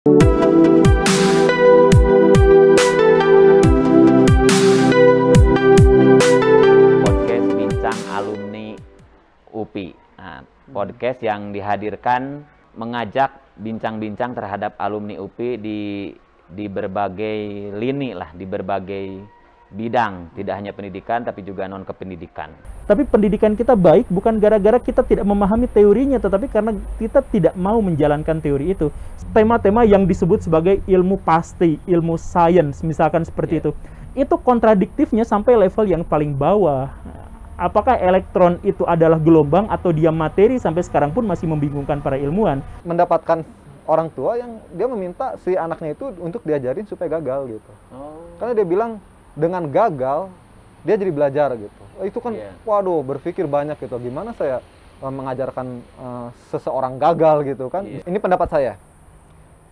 Podcast Bincang Alumni UPI. Nah, podcast yang dihadirkan mengajak bincang-bincang terhadap alumni UPI di berbagai lini lah, di berbagai bidang, tidak hanya pendidikan tapi juga non kependidikan. Tapi pendidikan kita baik bukan gara-gara kita tidak memahami teorinya, tetapi karena kita tidak mau menjalankan teori itu. Tema-tema yang disebut sebagai ilmu pasti, ilmu sains, misalkan seperti itu kontradiktifnya sampai level yang paling bawah. Apakah elektron itu adalah gelombang atau dia materi, sampai sekarang pun masih membingungkan para ilmuwan. Mendapatkan orang tua yang dia meminta si anaknya itu untuk diajarin supaya gagal gitu. Karena dia bilang dengan gagal dia jadi belajar gitu. Itu kan waduh, berpikir banyak gitu. Gimana saya mengajarkan seseorang gagal gitu kan. Ini pendapat saya.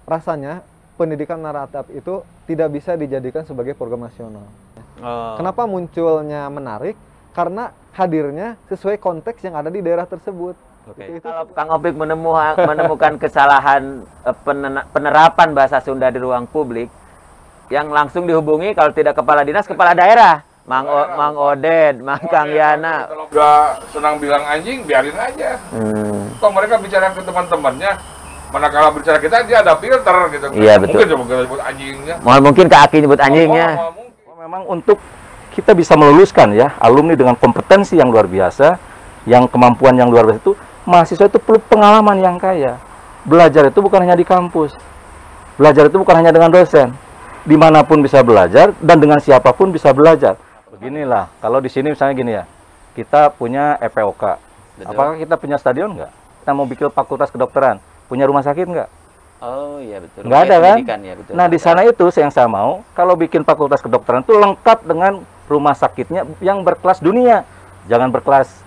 Rasanya pendidikan naratif itu tidak bisa dijadikan sebagai program nasional. Kenapa munculnya menarik? Karena hadirnya sesuai konteks yang ada di daerah tersebut. Oke. Kalau Kang Opik menemukan kesalahan penerapan bahasa Sunda di ruang publik, yang langsung dihubungi kalau tidak kepala dinas, kepala daerah, Mang Oded, Mang Kang Yana. Kalau nggak senang bilang anjing, biarin aja. Kalau mereka bicara ke teman-temannya, manakala bicara kita dia ada filter gitu. Iya, betul. Mungkin coba nyebut anjingnya. Mungkin Kak Aki nyebut anjingnya. Memang untuk kita bisa meluluskan ya alumni dengan kompetensi yang luar biasa, yang kemampuan yang luar biasa itu, mahasiswa itu perlu pengalaman yang kaya. Belajar itu bukan hanya di kampus. Belajar itu bukan hanya dengan dosen. Dimanapun bisa belajar dan dengan siapapun bisa belajar. Beginilah, kalau di sini misalnya gini ya, kita punya EPOK. Betul. Apakah kita punya stadion nggak? Kita mau bikin fakultas kedokteran, punya rumah sakit nggak? Oh iya betul. Nggak ada kan? Ya, betul. Nah di sana itu yang saya mau, kalau bikin fakultas kedokteran itu lengkap dengan rumah sakitnya yang berkelas dunia, jangan berkelas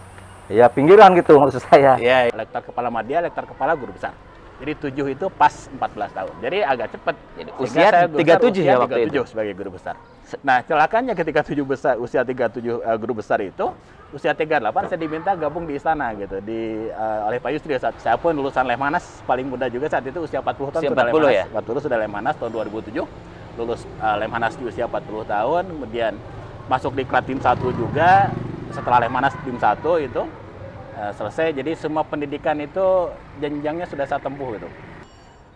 ya pinggiran gitu maksud saya. Iya, lektor kepala madya, lektor kepala guru besar. Jadi 7 itu pas 14 tahun. Jadi agak cepat. Jadi usia 37 ya waktu itu sebagai guru besar. Nah, celakanya ketika usia 37 guru besar itu, usia 38 saya diminta gabung di istana gitu, oleh Pak Yusri. Saya pun lulusan Lemhanas, paling muda juga saat itu, usia 40 tahun usia sudah 40 Lemhanas. ya? 40 sudah Lemhanas tahun 2007. Lulus Lemhanas di usia 40 tahun, kemudian masuk di Klatim 1 juga. Setelah Lemhanas tim 1 itu selesai, jadi semua pendidikan itu jenjangnya sudah saya tempuh gitu.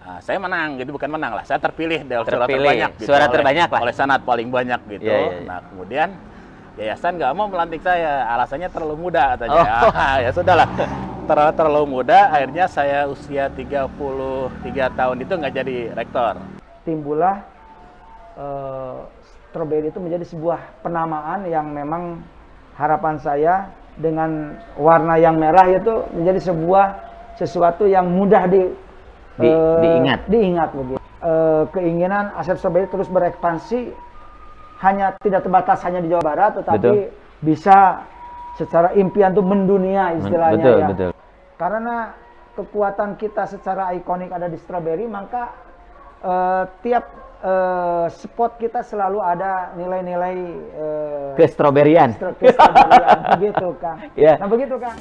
Nah, saya menang, gitu bukan menang lah, saya terpilih dari suara terbanyak, gitu, terbanyak lah, oleh senat paling banyak gitu. Nah kemudian yayasan nggak mau melantik saya, alasannya terlalu muda katanya. Ya sudahlah, terlalu muda, akhirnya saya usia 33 tahun itu nggak jadi rektor. Timbullah stroberi itu menjadi sebuah penamaan yang memang harapan saya dengan warna yang merah itu menjadi sesuatu yang mudah diingat begitu. Keinginan Asep Stroberi terus berekspansi tidak terbatas hanya di Jawa Barat, tetapi bisa secara impian itu mendunia istilahnya. Betul. Karena kekuatan kita secara ikonik ada di Stroberi, maka tiap spot kita selalu ada nilai-nilai kestroberian. Begitu, Kang. Nah, begitu, Kang.